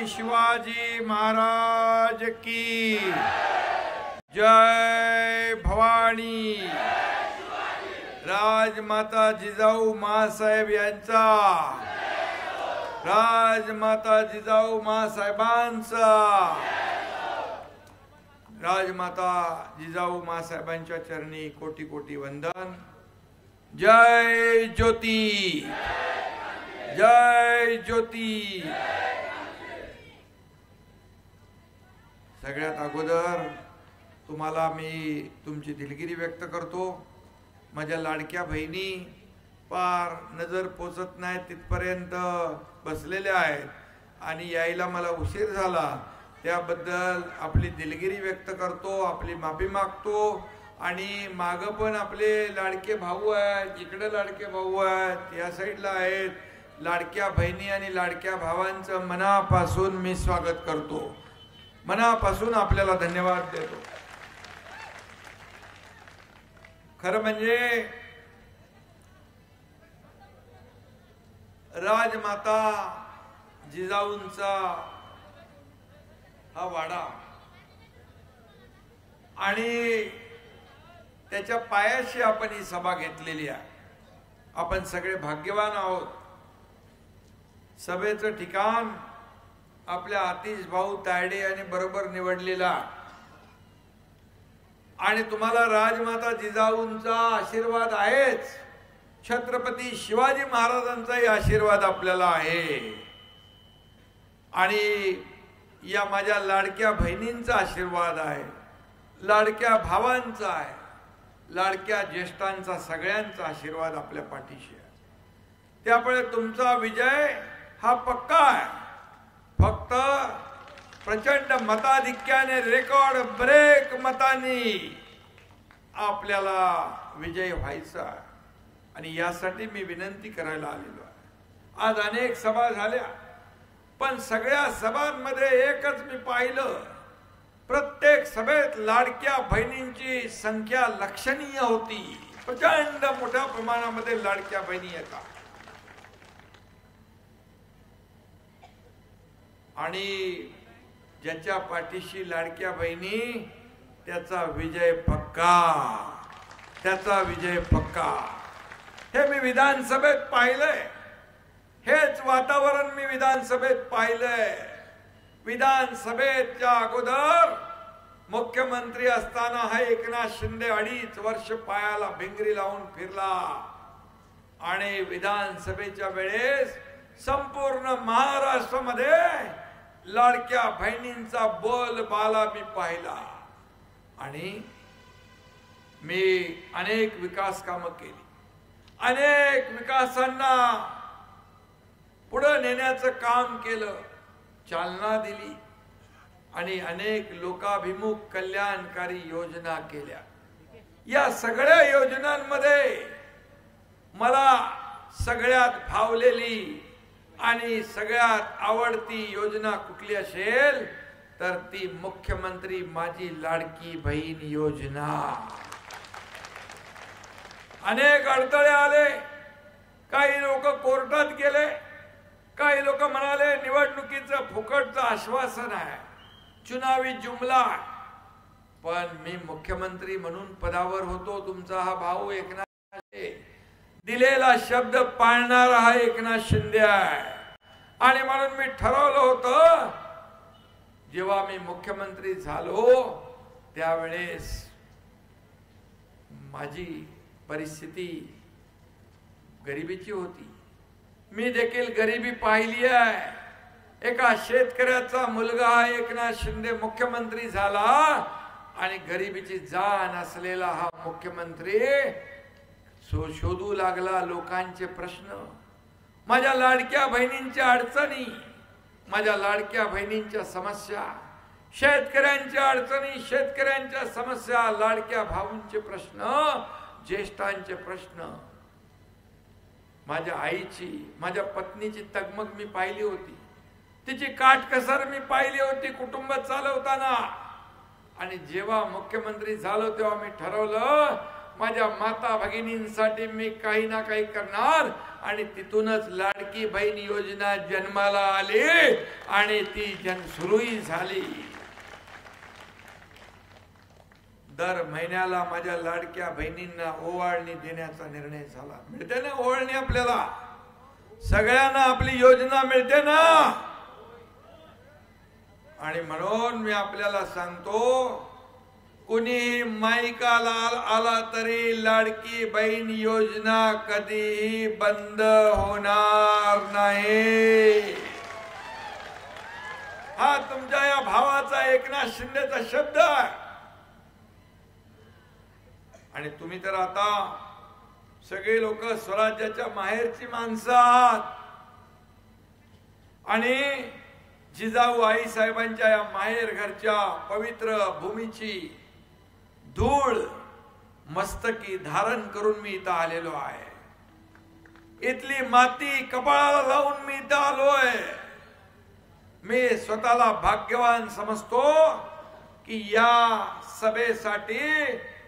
छत्रपती शिवाजी महाराज की जय भवानी। राजमाता जिजाऊ मासाहेब यांचा, राजमाता जिजाऊ मासाहेबांचा, राजमाता जिजाऊ मासाहेबांच्या चरणी कोटी कोटी वंदन। जय ज्योती, जय ज्योती। सगळ्यात अगोदर तुम्हाला मी तुमची दिलगिरी व्यक्त करतो। माझ्या लाडक्या बहिणी पार नजर पोचत नाही तिथपर्यंत बसलेल्या आहेत आणि यायला मला उशीर झाला, त्याबद्दल आपली दिलगिरी व्यक्त करतो, आपली माफी मागतो। आणि माग पण आपले लाडके भाऊ आहेत, इकडे लाडके भाऊ आहेत, या साईडला आहेत, लाडक्या बहिणी आणि लाडक्या भावांचं मनापासून मी स्वागत करतो, मनापासून आपल्याला धन्यवाद देतो। खरं म्हणजे राजमाता जिजाऊंचा हा वाडा आणि त्याच्या पायाशी आपण ही सभा घेतलेली आहे। आपण सगळे भाग्यवान आहोत। सभेचं ठिकाण आपल्या आतिश भाऊ तायडे यांनी बरोबर निवडलेला आणि तुम्हाला राजमाता जिजाऊंचा आशीर्वाद आहेच, छत्रपती शिवाजी महाराजांचाही आशीर्वाद आपल्याला आहे आणि या माझ्या लाडक्या बहिणींचा आशीर्वाद आहे, लाडक्या भावांचा आहे, लाडक्या ज्येष्ठांचा, सगळ्यांचा आशीर्वाद आपल्या पाठीशी आहे। त्यामुळे तुमचा विजय हा पक्का आहे। फक्त प्रचंड मताधिक्याने, रेकॉर्ड ब्रेक मतांनी आपल्याला विजय व्हायचा आहे आणि यासाठी मी विनंती करायला आलेलो आहे। आज अनेक सभा झाल्या, पण सगळ्या सभांमध्ये एकच मी पाहिलं, प्रत्येक सभेत लाडक्या बहिणींची संख्या लक्षणीय होती। प्रचंड मोठ्या प्रमाणामध्ये लाडक्या बहिणी येतात आणि ज्याच्या पाठीशी लाडक्या बहिणी त्याचा विजय पक्का, त्याचा विजय पक्का। हे मी विधानसभेत पाहिलंय, हेच वातावरण मी विधानसभेत पाहिलंय। विधानसभेच्या अगोदर मुख्यमंत्री असताना हा एकनाथ शिंदे 2.5 वर्ष पायाला भिंगरी लावून फिरला आणि विधानसभेच्या वेळेस संपूर्ण महाराष्ट्रामध्ये लाडक्या बहिणींचा बोलबाला मी पाहिला आणि मी अनेक विकास कामं केली, अनेक विकासांना पुढे नेण्याचं काम केलं, चालना दिली आणि अनेक लोकाभिमुख कल्याणकारी योजना केल्या। या सगळ्या योजनांमध्ये मला सगळ्यात भावलेली आणि सगळ्यात आवडती योजना कुठली असेल तर ती मुख्यमंत्री माझी लाडकी बहीण योजना। अनेक अडथळे आले, काही लोक कोर्टात गेले, काही लोक म्हणाले निवडणुकीचं फुकटचं आश्वासन आहे, चुनावी जुमला, पण मी मुख्यमंत्री म्हणून पदावर होतो। तुमचा हा भाऊ एकनाथ शिंदे, दिलेला शब्द पाळणारा हा एकनाथ शिंदे आहे आणि म्हणून मी ठरवलं होतं, जेव्हा मी मुख्यमंत्री झालो त्यावेळेस माझी परिस्थिती गरिबीची होती। मी देखील गरिबी पाहिली आहे। एका शेतकऱ्याचा मुलगा एकनाथ शिंदे मुख्यमंत्री झाला आणि गरिबीची जाण असलेला हा मुख्यमंत्री शोधू लागला लोकांचे प्रश्न, माझ्या लाडक्या बहिणींच्या अडचणी, माझ्या लाडक्या बहिणींच्या समस्या, शेतकऱ्यांच्या अडचणी, शेतकऱ्यांच्या समस्या, लाडक्या भाऊंचे प्रश्न, ज्येष्ठांचे प्रश्न, माझ्या आईची, माझ्या पत्नीची तगमग मी पाहिली होती, तिची काटकसर मी पाहिली होती कुटुंब चालवताना। आणि जेव्हा मुख्यमंत्री झालो तेव्हा मी ठरवलं माझ्या माता भगिनींसाठी मी काही ना काही करणार आणि तिथूनच लाडकी बहीण योजना जन्माला आली आणि ती सुरूही झाली। दर महिन्याला माझ्या लाडक्या बहिणींना ओवाळणी देण्याचा निर्णय झाला। मिळते ना ओवाळणी आपल्याला, सगळ्यांना आपली योजना मिळते ना। आणि म्हणून मी आपल्याला सांगतो, कुणी माईकाला आला तरी लाडकी बहीण योजना कधीही बंद होणार नाही। हा तुमच्या या भावाचा एकनाथ शिंदेचा शब्द आहे। आणि तुम्ही तर आता सगळे लोक स्वराज्याच्या माहेरची माणसं आहात आणि जिजाऊ आई साहेबांच्या या माहेर घरच्या पवित्र भूमीची धूळ मस्तकी धारण करून मी इथं आलेलो आहे। इथली माती कपाळाला लावून मी इथं आलोय। मी स्वतःला भाग्यवान समजतो की या सभेसाठी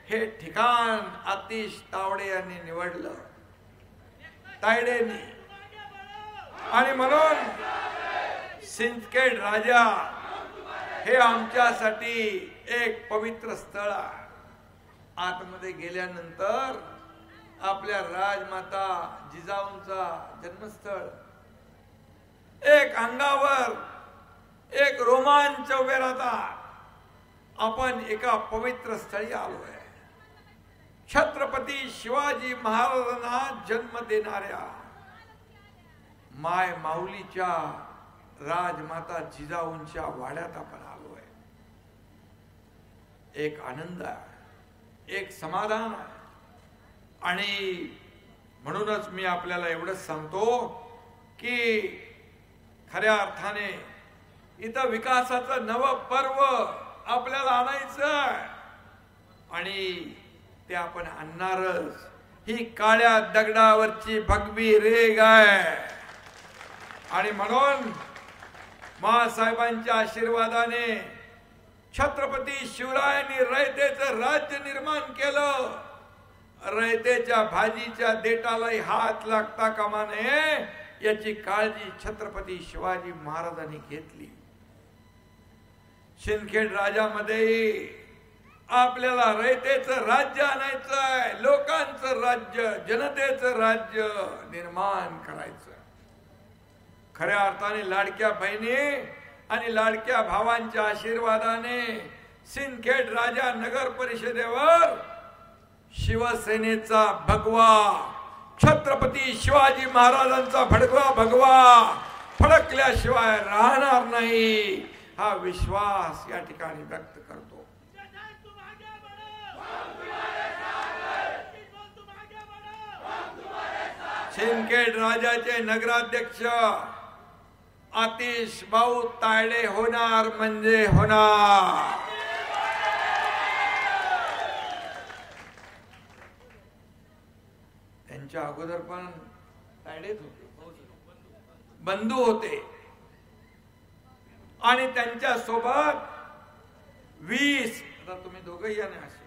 हे ठिकाण आतिश तावडे यांनी निवडलं, तायडेंनी। आणि म्हणून सिंदखेड राजा हे आमच्यासाठी एक पवित्र स्थळ आहे। आतमध्ये गेल्यानंतर आपल्या राजमाता जिजाऊंचा जन्मस्थळ, एक अंगावर एक रोमांच उभे राहतात। आपण एका पवित्र स्थळी आलोय। छत्रपती शिवाजी महाराजांना जन्म देणाऱ्या माय माऊलीच्या राजमाता जिजाऊंच्या वाड्यात आपण आलोय। एक आनंद आहे, एक समाधान आहे। आणि म्हणूनच मी आपल्याला एवढंच सांगतो की खऱ्या अर्थाने इथं विकासाचं नव पर्व आपल्याला आणायचं आहे आणि ते आपण आणणारच। ही काळ्या दगडावरची भगवी रेग आहे आणि म्हणून मासाहेबांच्या आशीर्वादाने छत्रपती शिवरायांनी रयतेचं राज्य निर्माण केलं। रयतेच्या भाजीच्या देठालाही हात लागता कामा नये याची काळजी छत्रपती शिवाजी महाराजांनी घेतली। सिंदखेड राजामध्ये आपल्याला रयतेचं राज्य आणायचं आहे, लोकांचं राज्य, जनतेचं राज्य निर्माण करायचं। खऱ्या अर्थाने लाडक्या बहिणी आणि लाडक्या भावांच्या आशीर्वादाने सिंदखेड राजा नगर परिषदेवर शिवसेनेचा भगवा, छत्रपती शिवाजी महाराजांचा भगवा फडकल्याशिवाय राहणार नाही, हा विश्वास या ठिकाणी व्यक्त करतो। सिंदखेड राजाचे नगराध्यक्ष आतिश भाऊ तायडे होणार म्हणजे होणार। त्यांच्या अगोदर पण तायडेच होते, बंधू होते आणि त्यांच्या सोबत 20, आता तुम्ही दोघंही या नाही असे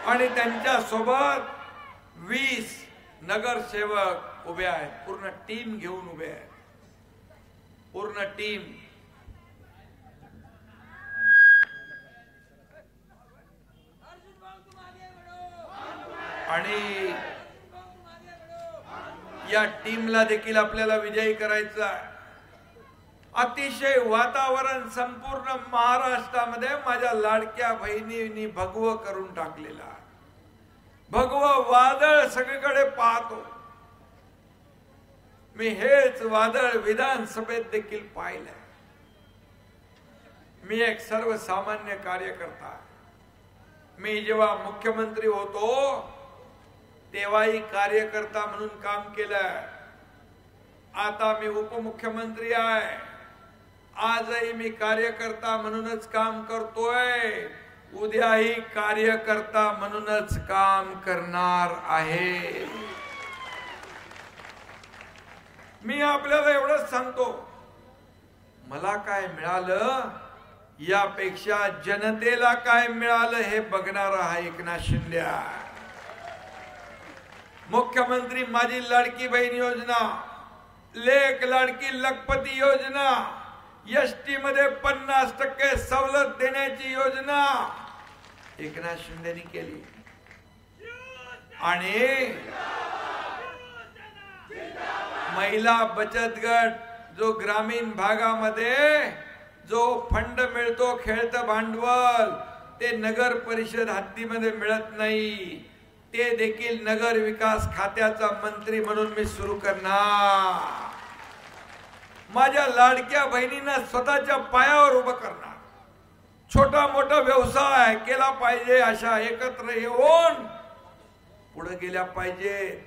आणि त्यांच्या सोबत 20 नगरसेवक उभे आहेत, पूर्ण टीम घेऊन उभे आहेत, पूर्ण टीम। आणि या टीमला देखील आपल्याला विजयी करायचं आहे। अतिशय वातावरण संपूर्ण महाराष्ट्रामध्ये माझ्या लाडक्या बहिणींनी भगवं करून टाकलेला आहे। भगवं वादळ सगळीकडे पाहतो। मी हेच वादळ विधानसभेत देखील पाहिलंय। मी एक सर्वसामान्य कार्यकर्ता, मी जेव्हा मुख्यमंत्री होतो तेव्हाही कार्यकर्ता म्हणून काम केलं। आता मी उपमुख्यमंत्री आहे, आजही मी कार्यकर्ता म्हणूनच काम करतोय, उद्याही कार्यकर्ता म्हणूनच काम करणार आहे। मी आपल्याला एवढंच सांगतो, मला काय मिळालं यापेक्षा जनतेला काय मिळालं हे बघणारा हा एकनाथ शिंदे आहे. मुख्यमंत्री माझी लाडकी बहीण योजना, लेक लाडकी लखपती योजना, एसटी मध्ये 50% सवलत देण्याची योजना एकनाथ शिंदेनी केली. आणि महिला बचत गट जो ग्रामीण भागामध्ये जो फंड मिळतो खेळतं भांडवल ते नगर परिषद हद्दीमध्ये मिळत नाही, ते देखील नगर विकास खात्याचा मंत्री म्हणून मी सुरू करणार. माझ्या लाडक्या बहिणींना स्वतःच्या पायावर उभं करणार. छोटा मोठा व्यवसाय केला पाहिजे अशा एकत्र येऊन पुढे गेल्या पाहिजे.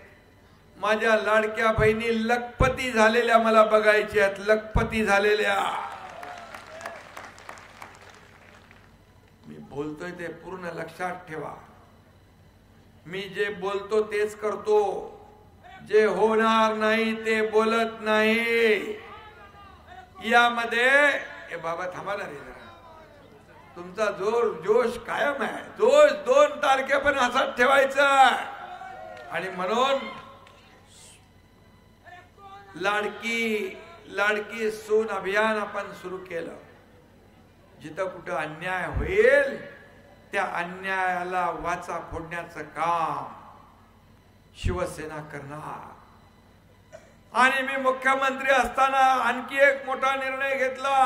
माझ्या लाडक्या बहिणी लखपती झालेल्या मला बघायच्या आहेत, लखपती झालेल्या. मी बोलतोय ते पूर्ण लक्षात ठेवा. मी जे बोलतो तेच करतो, जे होणार नाही ते बोलत नाही. यामध्ये ए बाबा थांबा ना रे जरा, तुमचा जोश कायम आहे. जोश 2 तारखेपर्यंत असाच ठेवायचा. आणि म्हणून लाडकी सून अभियान आपण सुरू केलं. जिथं कुठं अन्याय होईल त्या अन्यायाला वाचा फोडण्याचं काम शिवसेना करणार. आणि मी मुख्यमंत्री असताना आणखी एक मोठा निर्णय घेतला.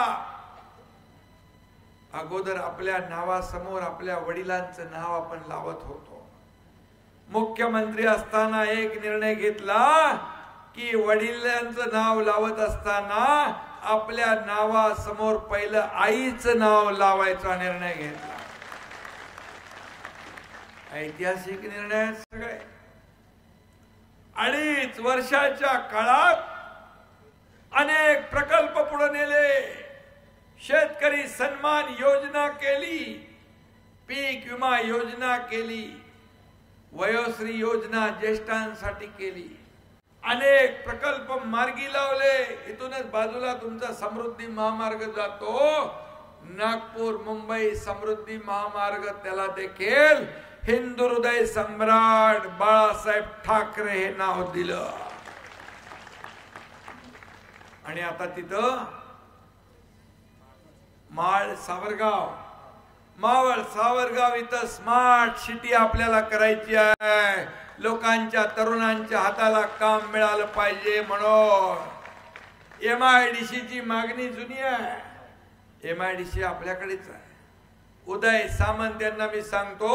अगोदर आपल्या नावासमोर आपल्या वडिलांचं नाव आपण लावत होतो. मुख्यमंत्री असताना एक निर्णय घेतला की वडिलांचं नाव लावत असताना आपल्या नावासमोर पहिलं आईचं नाव लावायचा निर्णय घेतला. ऐतिहासिक निर्णय सगळे. 2.5 वर्षाच्या काळात अनेक प्रकल्प पुढे नेले. शेतकरी सन्मान योजना केली, पीक विमा योजना केली, वयोश्री योजना ज्येष्ठांसाठी केली. अनेक प्रकल्प मार्गी लावले. इथूनच बाजूला तुमचा समृद्धी महामार्ग जातो, नागपूर मुंबई समृद्धी महामार्ग, त्याला देखील हिंदू हृदय सम्राट बाळासाहेब ठाकरे हे नाव दिलं. आणि आता तिथं मावळ सावरगाव इथं स्मार्ट सिटी आपल्याला करायची आहे. लोकांच्या तरुणांच्या हाताला काम मिळालं पाहिजे म्हणून MIDC ची मागणी जुनी आहे. MIDC आपल्याकडेच आहे. उदय सामंत यांना मी सांगतो,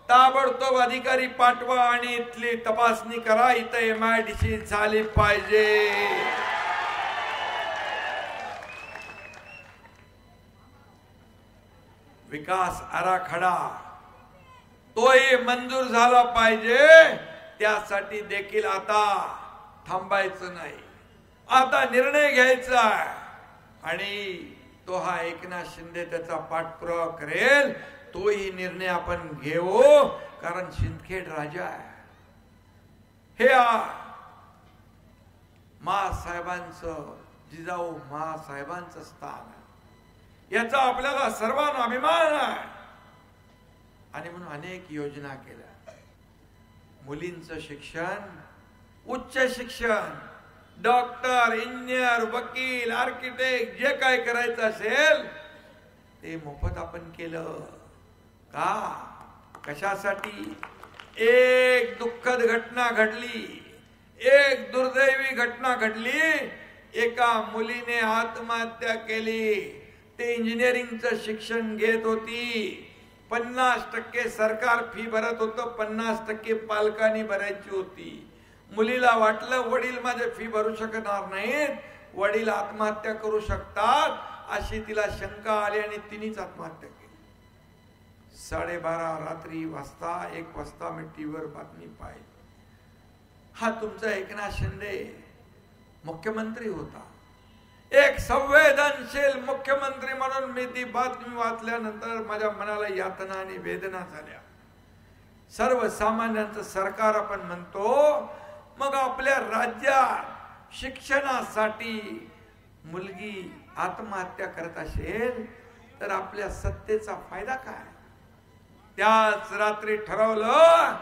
ताबडतोब अधिकारी पाठवा आणि इथली तपासणी करा. इथं MIDC झाली पाहिजे. विकास आराखडा तोही मंजूर झाला पाहिजे. त्यासाठी देखील आता थांबायचं नाही, आता निर्णय घ्यायचा आहे. आणि तो हा एकनाथ शिंदे त्याचा पाठपुरावा करेल. तोही निर्णय आपण घेऊ, कारण सिंदखेड राजा आहे. हे मासाहेबांचं, जिजाऊ मासाहेबांचं स्थान आहे. याचा आपल्याला सर्वांना अभिमान आहे. आणि म्हणून अनेक योजना केल्या. मुलींचं शिक्षण, उच्च शिक्षण, डॉक्टर, इंजिनियर, वकील, आर्किटेक्ट जे काय करायचं असेल ते मोफत आपण केलं. का? कशासाठी? एक दुःखद घटना घडली, एक दुर्दैवी घटना घडली. एका मुलीने आत्महत्या केली. ते इंजिनिअरिंगचं शिक्षण घेत होती. 50% सरकार फी भरत होतं, 50% पालकांनी भरायची होती. मुलीला वाटलं वडील माझे फी भरू शकणार नाहीत, वडील आत्महत्या करू शकतात, अशी तिला शंका आली आणि तिनेच आत्महत्या केली. 12:30 रात्री वाजता 1 वाजता मी टीव्हीवर बातमी पाहिली. हा तुमचा एकनाथ शिंदे मुख्यमंत्री होता. एक संवेदनशील मुख्यमंत्री म्हणून मी ती बातमी वाचल्यानंतर माझ्या मनाला यातना आणि वेदना झाल्या. सर्वसामान्यांचं सरकार आपण म्हणतो, मग आपल्या राज्यात शिक्षणासाठी मुलगी आत्महत्या करत असेल तर आपल्या सत्तेचा फायदा काय? त्याच रात्री ठरवलं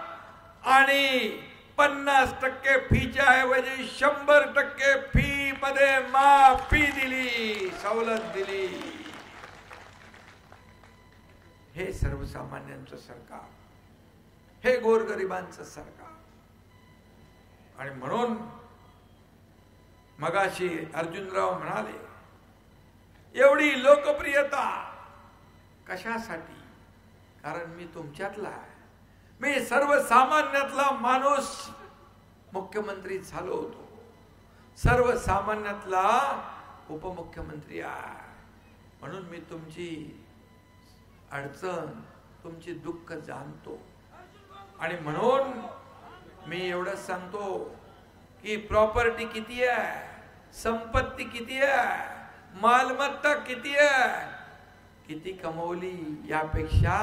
आणि 50% फीच्या ऐवजी 100% फी मध्ये माफी दिली, सवलत दिली. हे सर्वसामान्यांचं सरकार, हे गोरगरिबांचं सरकार. आणि म्हणून मगाशी अर्जुनराव म्हणाले एवढी लोकप्रियता कशासाठी? कारण मी तुमच्यातला आहे, मी सर्वसामान्यातला माणूस मुख्यमंत्री झालो होतो, सर्वसामान्यातला उपमुख्यमंत्री आहे. म्हणून मी तुमची अडचण, तुमची दुःख जाणतो. आणि म्हणून मी एवढंच सांगतो की प्रॉपर्टी किती आहे, संपत्ती किती आहे, मालमत्ता किती आहे, किती कमवली यापेक्षा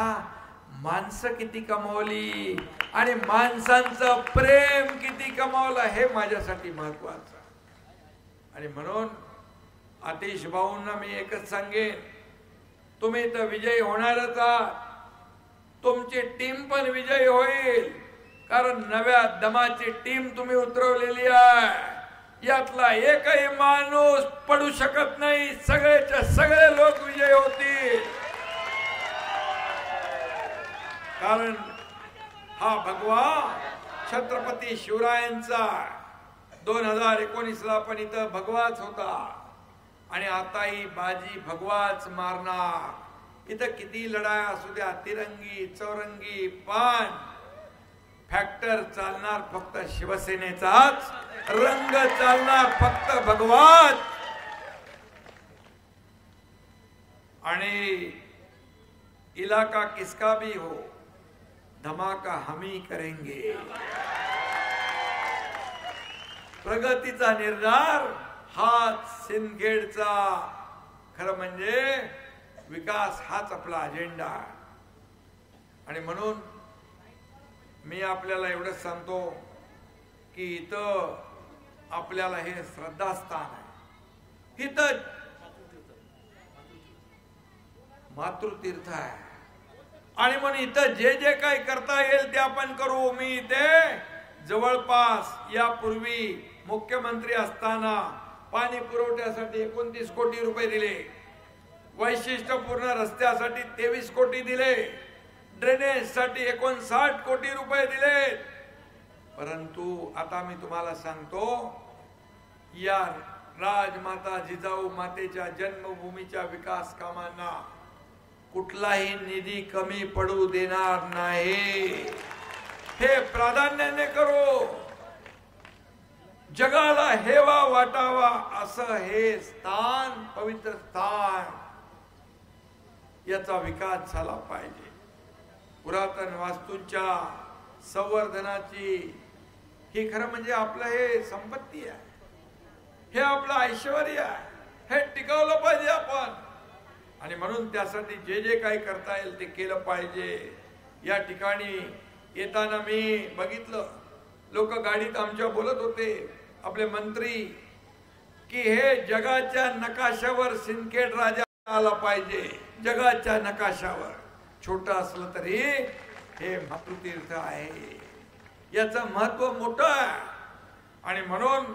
माणसं किती कमवली आणि माणसांचं प्रेम किती कमावलं हे माझ्यासाठी महत्वाचं. आणि म्हणून आतिश भाऊंना मी एकच सांगेन, तुम्ही तर विजयी होणारच आहात, तुमची टीम पण विजयी होईल. कारण नव्या दमाची टीम तुम्ही उतरवलेली आहे. यातला एकही माणूस पडू शकत नाही, सगळेच्या सगळे लोक विजयी होतील. कारण हा भगवा छत्रपती शिवरायांचा 2019ला पण इथं भगवाच होता आणि आताही बाजी भगवाच मारणार. इथं किती लढाई असू द्या, तिरंगी चौरंगी पण फॅक्टर चालणार फक्त शिवसेनेचाच, रंग चालणार फक्त भगवाच. आणि इलाका किसका भी हो, धमाका हम ही करेंगे. प्रगतीचा निर्धार हाच सिंदखेडचा, खरं म्हणजे विकास हाच आपला अजेंडा. आणि म्हणून मी आपल्याला एवढंच सांगतो की इथं आपल्याला हे श्रद्धास्थान आहे, इथं मातृतीर्थ आहे. आणि म्हणून इथं जे जे काही करता येईल ते आपण करू. मी इथे जवळपास यापूर्वी मुख्यमंत्री असताना पाणी पुरवठ्यासाठी 29 कोटी रुपये दिले, वैशिष्ट्यपूर्ण रस्त्यासाठी 23 कोटी दिले, ड्रेनेज साठी 59 कोटी रुपये दिले. परंतु आता मी तुम्हाला सांगतो, या राजमाता जिजाऊ मातेच्या जन्मभूमीच्या विकास कामांना कुठलाही निधी कमी पडू देणार नाही. हे प्राधान्याने करू. जगाला हेवा वाटावा असं हे स्थान, पवित्र स्थान, याचा विकास झाला पाहिजे. पुरातन वास्तूंच्या संवर्धनाची ही खरं म्हणजे आपलं हे संपत्ती आहे, हे आपलं ऐश्वर्य आहे, हे टिकवलं पाहिजे आपण. आणि म्हणून त्यासाठी जे जे काही करता येईल ते केलं पाहिजे. या ठिकाणी येताना मी बघितलं, लोक गाडीत आमच्या बोलत होते, आपले मंत्री, की हे जगाच्या नकाशावर सिंदखेड राजा आला पाहिजे. जगाच्या नकाशावर, छोटं असलं तरी हे मातृतीर्थ आहे, याचं महत्व मोठं आहे. आणि म्हणून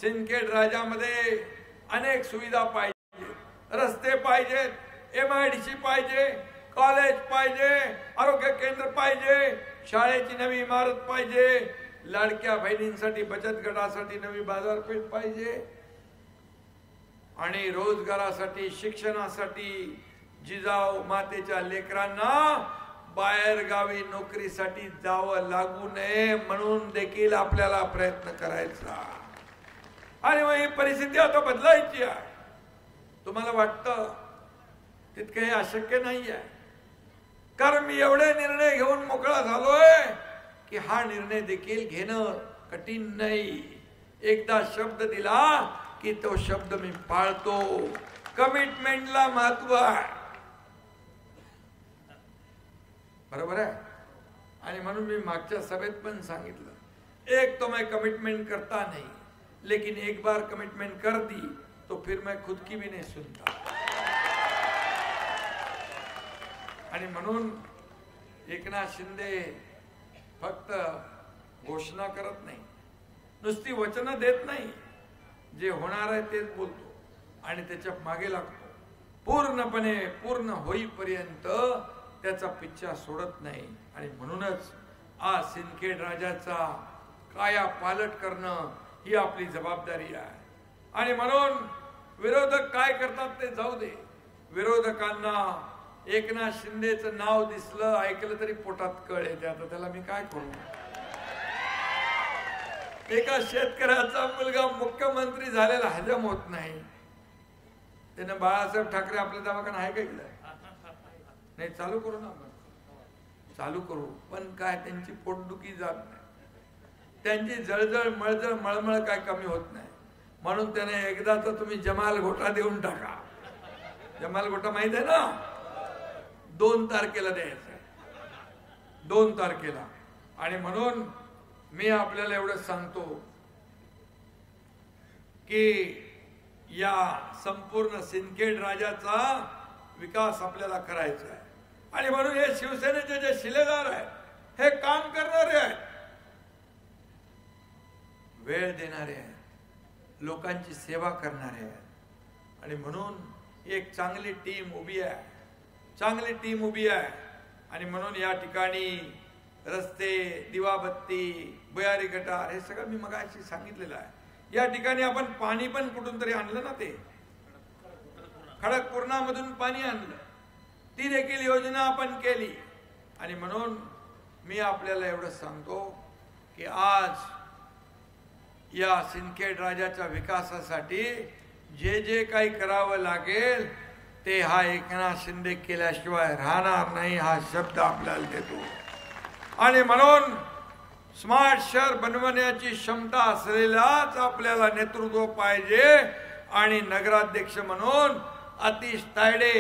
सिंदखेड राजामध्ये अनेक सुविधा पाहिजे, रस्ते पाहिजेत, MIDC पाहिजे, कॉलेज पाहिजे, आरोग्य केंद्र पाहिजे, शाळेची नवी इमारत पाहिजे, लाडक्या बहिणींसाठी बचत गटासाठी नवी बाजारपेठ पाहिजे, आणि रोजगारासाठी, शिक्षणासाठी जिजाऊ मातेच्या लेकरांना बाहेर गावी नोकरीसाठी जावं लागू नये म्हणून देखील आपल्याला प्रयत्न करायचा. आणि मग ही परिस्थिती आता बदलायची आहे. तुम्हाला वाटतं तितकं हे अशक्य नाही आहे, कारण मी एवढे निर्णय घेऊन मोकळा झालोय की हा निर्णय देखील घेणं कठीण नाही. एकदा शब्द दिला की तो शब्द मी पाळतो. कमिटमेंटला महत्व आहे, बरोबर आहे. आणि म्हणून मी मागच्या सभेत पण सांगितलं, एक तो मैं कमिटमेंट करता नहीं, लेकिन एक बार कमिटमेंट कर दी तो फिर मैं खुद की भी नहीं सुनता। आणि म्हणून एकनाथ शिंदे फक्त घोषणा करत नाही, नुसती वचनं देत नाही, जे होणार आहे तेच बोलतो आणि त्याच्या मागे लागतो, पूर्णपणे पूर्ण होईपर्यंत त्याचा पिच्छा सोडत नाही। आणि म्हणूनच आज सिंदखेड राजाचा काया पालट करणं ही आपली जबाबदारी आहे। आणि म्हणून विरोधक काय करतात ते जाऊ दे, विरोधकांना एकनाथ शिंदेचं नाव दिसलं ऐकलं तरी पोटात कळ येते, आता त्याला मी काय करू। एका शेतकऱ्याचा मुलगा मुख्यमंत्री झालेला हजम होत नाही, त्याने बाळासाहेब ठाकरे आपल्या दवाखाना आहे का इकडे? नाही, चालू करू ना, चालू करू, पण काय त्यांची पोटदुखी जात नाही, त्यांची जळजळ मळजळ मळमळ काय कमी होत नाही, म्हणून त्याने एकदाचा तुम्ही जमाल घोटा देऊन टाका। जमाल घोटा माहित आहे ना, 2 तारखेला द्यायचं, 2 तारखेला। आणि म्हणून मी आपल्याला एवढं सांगतो की या संपूर्ण सिंदखेड राजाचा विकास आपल्याला करायचा आहे। आणि म्हणून हे शिवसेनेचे जे शिलेदार आहेत हे काम करणारे आहेत, वेळ देणारे आहेत, लोकांची सेवा करणारे आहेत। आणि म्हणून एक चांगली टीम उभी आहे, चांगली टीम उभी आहे। आणि म्हणून या ठिकाणी रस्ते, दिवाबत्ती, भुयारी गटार हे सगळं मी मगाशी सांगितलेलं आहे। या ठिकाणी आपण पाणी पण कुठून तरी आणलं ना, ते खडकपूर्णामधून पाणी आणलं, ती देखील योजना आपण केली। आणि म्हणून मी आपल्याला एवढं सांगतो की आज या सिंदखेड राजाच्या विकासासाठी जे जे काही करावं लागेल ते हा एकनाथ शिंदे केल्याशिवाय राहणार नाही, हा शब्द आपल्याला देतो। आणि म्हणून स्मार्ट शहर बनवण्याची क्षमता असलेलाच आपल्याला नेतृत्व पाहिजे। आणि नगराध्यक्ष म्हणून आतिश तायडे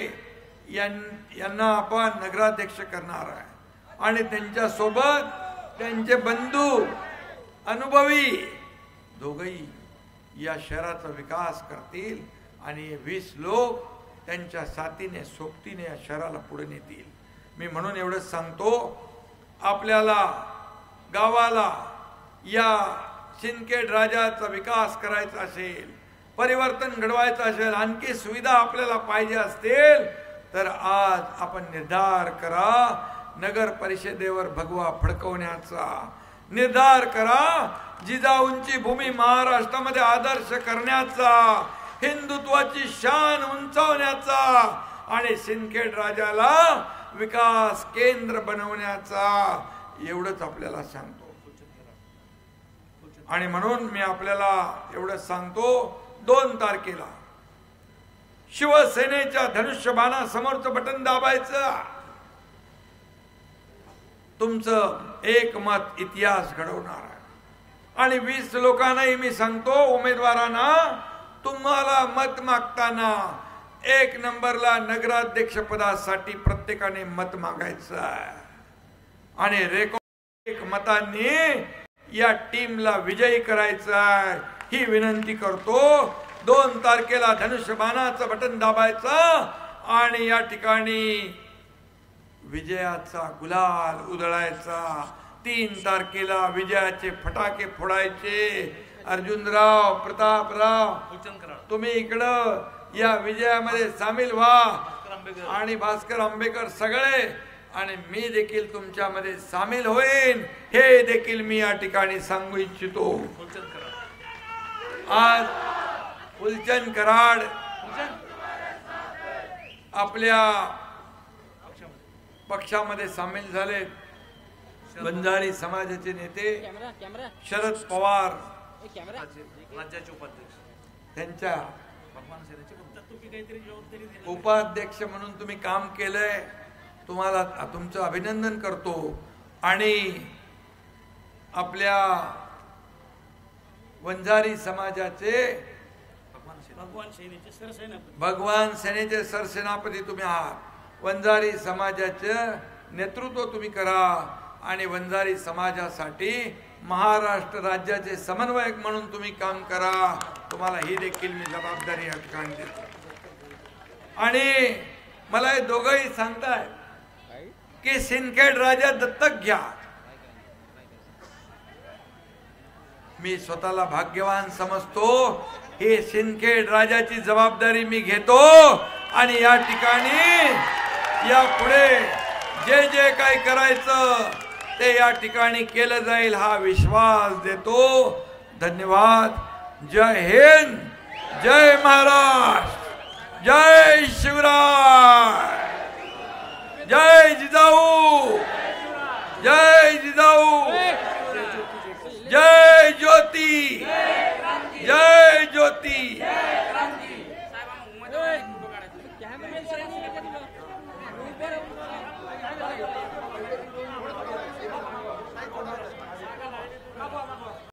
यांना आपण नगराध्यक्ष करणार आहे। आणि त्यांच्या सोबत त्यांचे बंधू अनुभवी दोघही या शहराचा विकास करतील आणि 20 लोक त्यांच्या साथीने सोबतीने या शहराला पुढे नेतील। मी म्हणून एवढंच सांगतो, आपल्याला गावाला या सिंदखेड राजाचा विकास करायचा असेल, परिवर्तन घडवायचं असेल, आणखी सुविधा आपल्याला पाहिजे असतील तर आज आपण निर्धार करा, नगर परिषदेवर भगवा फडकवण्याचा निर्धार करा, जिजाऊंची भूमी महाराष्ट्रामध्ये आदर्श करण्याचा, हिंदुत्वाची शान उंचावण्याचा आणि सिंदखेड राजाला विकास केंद्र बनवण्याचा, एवढंच आपल्याला सांगतो। आणि म्हणून मी आपल्याला एवढं सांगतो, 2 तारखेला शिवसेनेच्या धनुष्यबाणासमोरचं बटन दाबायचं, तुमचं एक मत इतिहास घडवणार आहे। आणि 20 लोकांनाही मी सांगतो, उमेदवारांना तुम्हाला मत मागताना 1 नंबरला नगराध्यक्ष पदासाठी प्रत्येकाने मत मागायचं आहे आणि रेकॉर्ड 1 मतांनी या टीमला विजयी करायचं आहे, ही विनंती करतो। 2 तारखेला धनुष्यबाणाचं बटन दाबायचं आणि या ठिकाणी विजयाचा गुलाल उधळायचा। 3 तारखेला विजयाचे फटाके फोडायचे। अर्जुनराव, प्रतापराव, तुम्ही इकडं या विजयामध्ये सामील व्हा आणि भास्कर आंबेकर सगळे, आणि मी देखील तुमच्यामध्ये सामील होईन, हे देखील मी या ठिकाणी सांगू इच्छितो। आज फुलचंद कराड आपल्या पक्षामध्ये सामील झाले। बंजारी समाजाचे नेते शरद पवार राज्याचे उपाध्यक्ष, त्यांच्या उपाध्यक्ष म्हणून तुम्ही काम केलंय, तुम्हाला तुमचं अभिनंदन करतो। आणि आपल्या वंजारी समाजाचे भगवान सेनेचे सरसेनापती तुम्ही आहात। वंजारी समाजाचे नेतृत्व तुम्ही करा आणि वंजारी समाजासाठी महाराष्ट्र राज्याचे समन्वयक म्हणून तुम्ही काम करा, तुम्हाला ही देखील मी जबाबदारी या ठिकाणी देतो। आणि मला हे दोघंही सांगताय की सिंदखेड राजा दत्तक घ्या। मी स्वतःला भाग्यवान समजतो, हे सिंदखेड राजाची जबाबदारी मी घेतो आणि या ठिकाणी या पुढे जे जे काही करायचं ते या ठिकाणी केलं जाईल हा विश्वास देतो। धन्यवाद। जय हिंद, जय महाराष्ट्र, जय शिवराय, जय जिजाऊ, जय जिजाऊ, जय ज्योती।